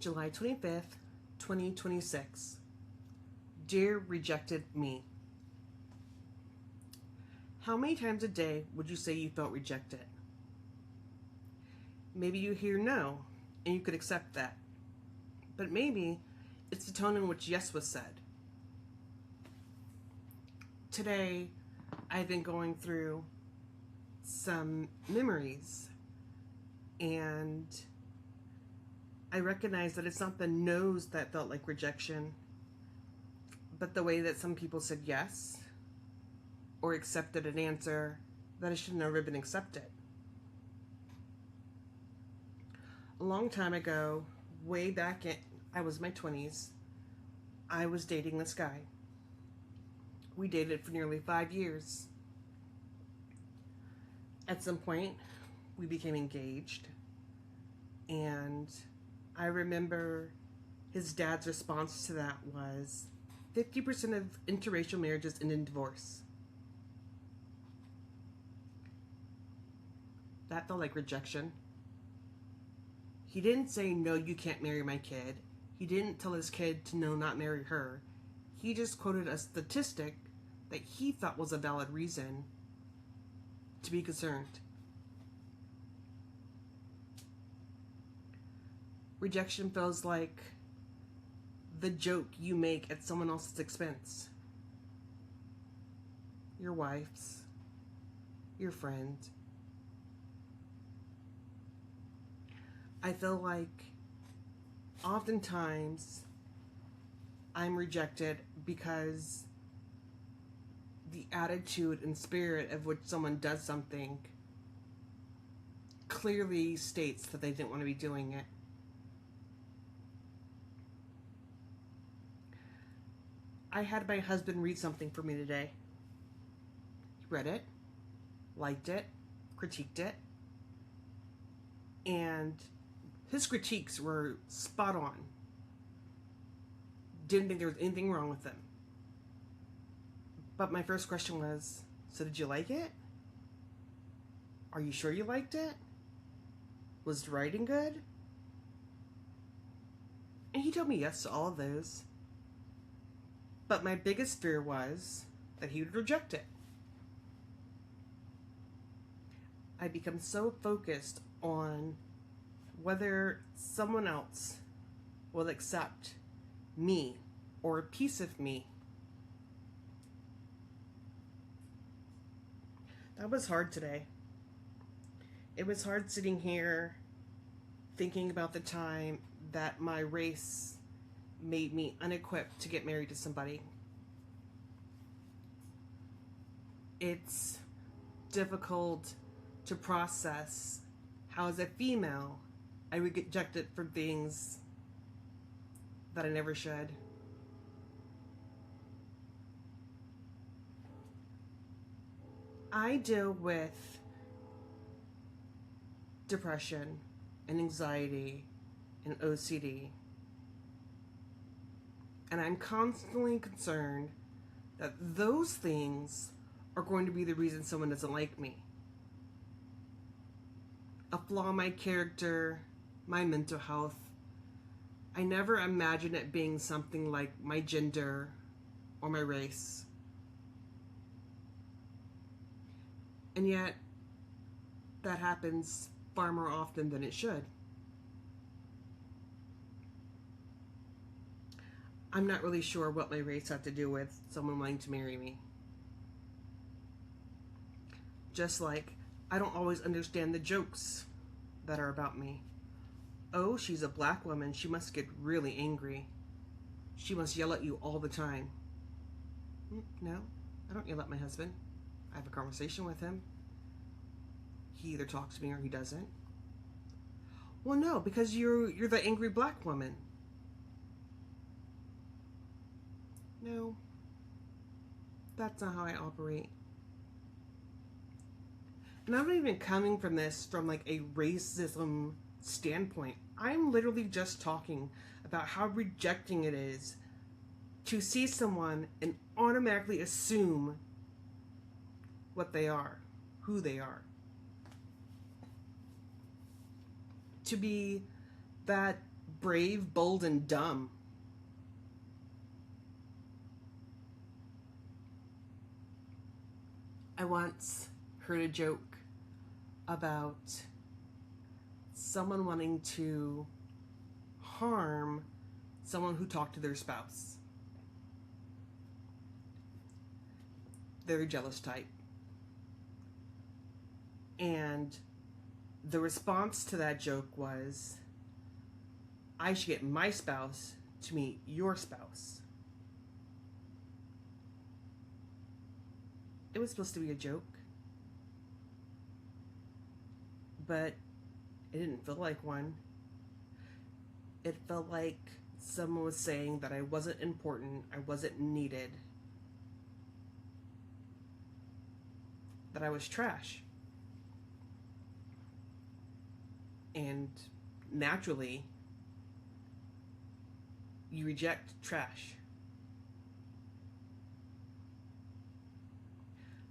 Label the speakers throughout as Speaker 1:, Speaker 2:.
Speaker 1: July 25th, 2026. Dear Rejected Me. How many times a day would you say you felt rejected? Maybe you hear no, and you could accept that. But maybe it's the tone in which yes was said. Today, I've been going through some memories, and I recognize that it's not the no's that felt like rejection, but the way that some people said yes or accepted an answer that I should never have been accepted. A long time ago, way back in, I was in my 20s, I was dating this guy. We dated for nearly 5 years. At some point, we became engaged, and I remember his dad's response to that was 50% of interracial marriages end in divorce. That felt like rejection. He didn't say, no, you can't marry my kid. He didn't tell his kid to no, not marry her. He just quoted a statistic that he thought was a valid reason to be concerned. Rejection feels like the joke you make at someone else's expense. Your wife's, your friend. I feel like oftentimes I'm rejected because the attitude and spirit of which someone does something clearly states that they didn't want to be doing it. I had my husband read something for me today. He read it, liked it, critiqued it, and his critiques were spot on. Didn't think there was anything wrong with them. But my first question was, so did you like it? Are you sure you liked it? Was the writing good? And he told me yes to all of those. But my biggest fear was that he would reject it. I become so focused on whether someone else will accept me or a piece of me. That was hard today. It was hard sitting here thinking about the time that my race made me unequipped to get married to somebody. It's difficult to process how, as a female, I would get rejected for things that I never should. I deal with depression and anxiety and OCD. And I'm constantly concerned that those things are going to be the reason someone doesn't like me. A flaw in my character, my mental health. I never imagine it being something like my gender or my race. And yet, that happens far more often than it should. I'm not really sure what my race had to do with someone wanting to marry me. Just like I don't always understand the jokes that are about me. Oh, she's a black woman. She must get really angry. She must yell at you all the time. No, I don't yell at my husband. I have a conversation with him. He either talks to me or he doesn't. Well, no, because you're the angry black woman. No, that's not how I operate. And I'm not even coming from this from like a racism standpoint. I'm literally just talking about how rejecting it is to see someone and automatically assume what they are, who they are. To be that brave, bold, and dumb. I once heard a joke about someone wanting to harm someone who talked to their spouse. They're a jealous type. And the response to that joke was, I should get my spouse to meet your spouse. It was supposed to be a joke, but it didn't feel like one. It felt like someone was saying that I wasn't important, I wasn't needed, that I was trash. And naturally, you reject trash.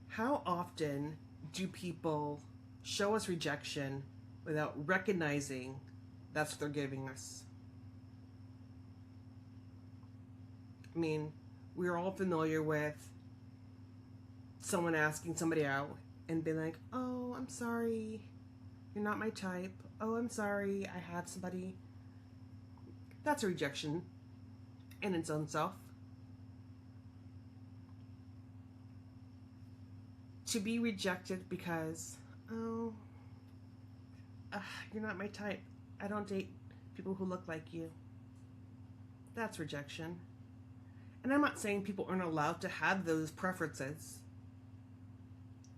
Speaker 1: How often do people show us rejection without recognizing that's what they're giving us? I mean, we're all familiar with someone asking somebody out and being like, oh, I'm sorry, you're not my type. Oh, I'm sorry, I have somebody. That's a rejection in its own self. To be rejected because, oh, you're not my type. I don't date people who look like you. That's rejection. And I'm not saying people aren't allowed to have those preferences.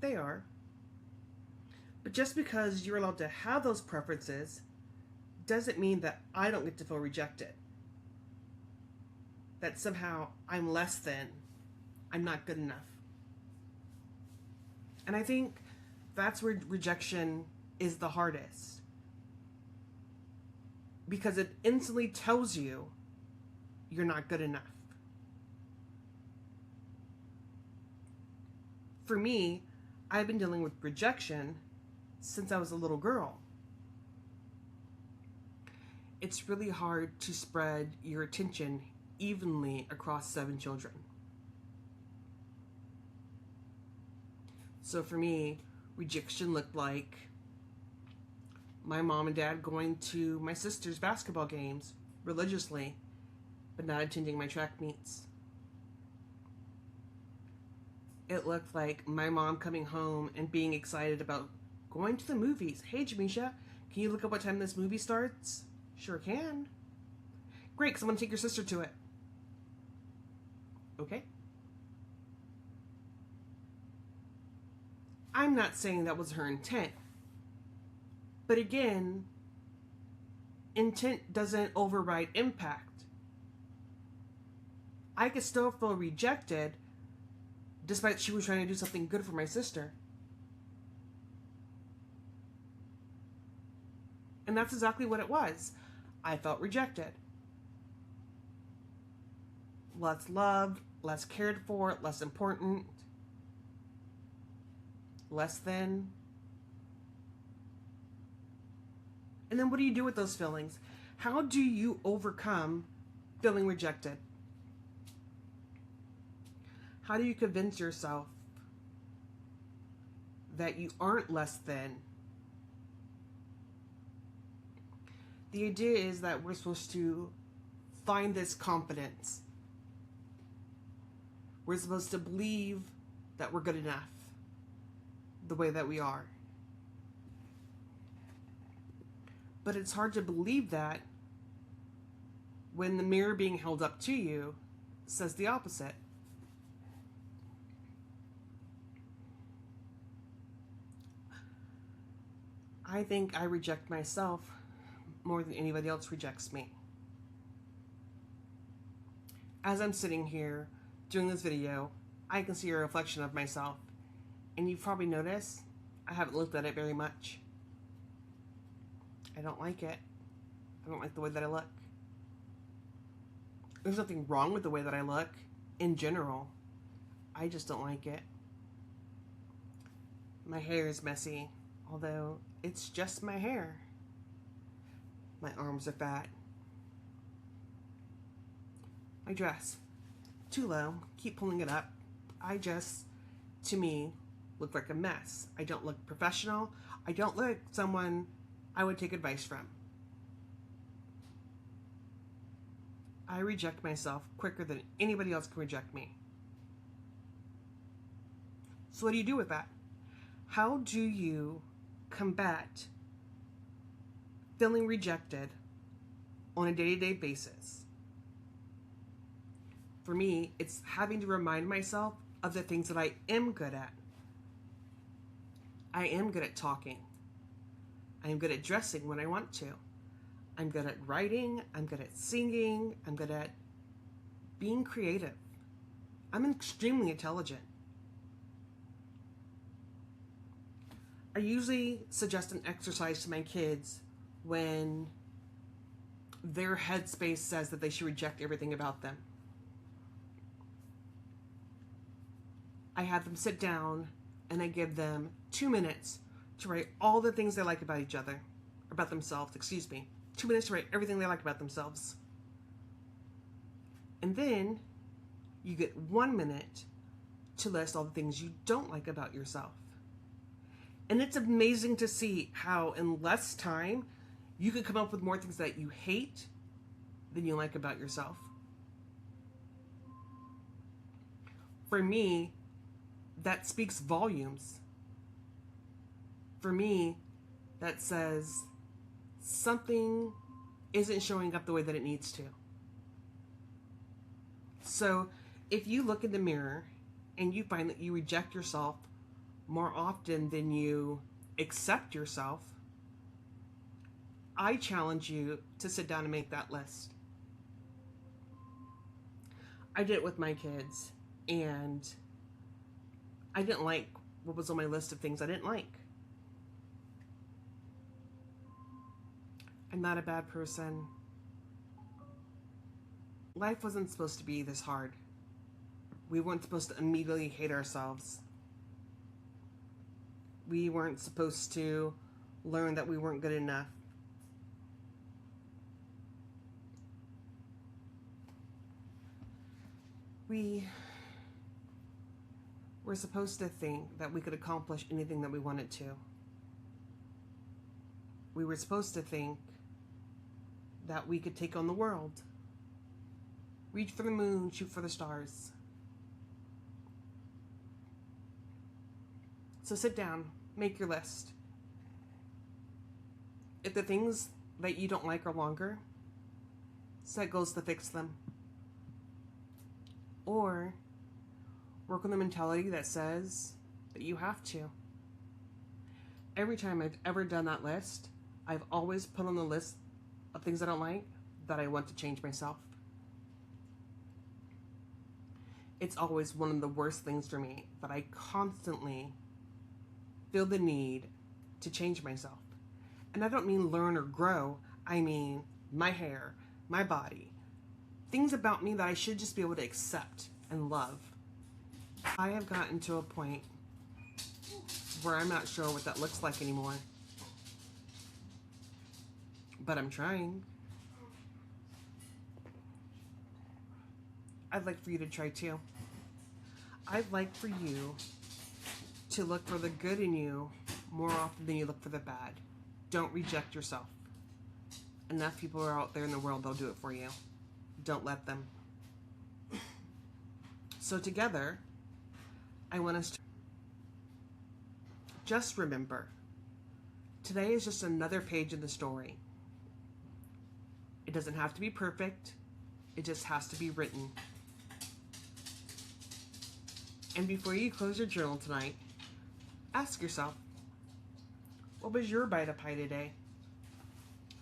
Speaker 1: They are. But just because you're allowed to have those preferences doesn't mean that I don't get to feel rejected. That somehow I'm less than, I'm not good enough. And I think that's where rejection is the hardest. Because it instantly tells you you're not good enough. For me, I've been dealing with rejection since I was a little girl. It's really hard to spread your attention evenly across 7 children. So for me, rejection looked like my mom and dad going to my sister's basketball games religiously, but not attending my track meets. It looked like my mom coming home and being excited about going to the movies. Hey, Jamesha, can you look up what time this movie starts? Sure can. Great, because I'm going to take your sister to it. Okay. I'm not saying that was her intent. But again, intent doesn't override impact. I could still feel rejected despite she was trying to do something good for my sister. And that's exactly what it was. I felt rejected. Less loved, less cared for, less important, less than. And then what do you do with those feelings? How do you overcome feeling rejected? How do you convince yourself that you aren't less than? The idea is that we're supposed to find this confidence. We're supposed to believe that we're good enough the way that we are. But it's hard to believe that when the mirror being held up to you says the opposite. I think I reject myself more than anybody else rejects me. As I'm sitting here doing this video, I can see a reflection of myself. And you've probably noticed I haven't looked at it very much. I don't like it. I don't like the way that I look. There's nothing wrong with the way that I look in general. I just don't like it. My hair is messy, although it's just my hair. My arms are fat. My dress, too low, keep pulling it up. I just, to me, look like a mess. I don't look professional. I don't look like someone I would take advice from. I reject myself quicker than anybody else can reject me. So what do you do with that? How do you combat feeling rejected on a day-to-day basis? For me, it's having to remind myself of the things that I am good at. I am good at talking. I am good at dressing when I want to. I'm good at writing. I'm good at singing. I'm good at being creative. I'm extremely intelligent. I usually suggest an exercise to my kids when their headspace says that they should reject everything about them. I have them sit down and I give them 2 minutes to write all the things they like about each other, about themselves, 2 minutes to write everything they like about themselves. And then you get 1 minute to list all the things you don't like about yourself. And it's amazing to see how in less time you could come up with more things that you hate than you like about yourself. For me, that speaks volumes. For me, that says something isn't showing up the way that it needs to. So if you look in the mirror and you find that you reject yourself more often than you accept yourself, I challenge you to sit down and make that list. I did it with my kids, and I didn't like what was on my list of things I didn't like. I'm not a bad person. Life wasn't supposed to be this hard. We weren't supposed to immediately hate ourselves. We weren't supposed to learn that we weren't good enough. We were supposed to think that we could accomplish anything that we wanted to. We were supposed to think that we could take on the world. Reach for the moon, shoot for the stars. So sit down, make your list. If the things that you don't like are longer, set goals to fix them. Or work on the mentality that says that you have to. Every time I've ever done that list, I've always put on the list of things I don't like that I want to change myself. It's always one of the worst things for me that I constantly feel the need to change myself. And I don't mean learn or grow. I mean my hair, my body, things about me that I should just be able to accept and love. I have gotten to a point where I'm not sure what that looks like anymore. But I'm trying. I'd like for you to try too. I'd like for you to look for the good in you more often than you look for the bad. Don't reject yourself. Enough people are out there in the world, they'll do it for you. Don't let them. So together, I want us to just remember, today is just another page in the story. It doesn't have to be perfect. It just has to be written. And before you close your journal tonight, ask yourself, what was your bite of pie today?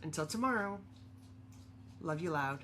Speaker 1: Until tomorrow, love you loud.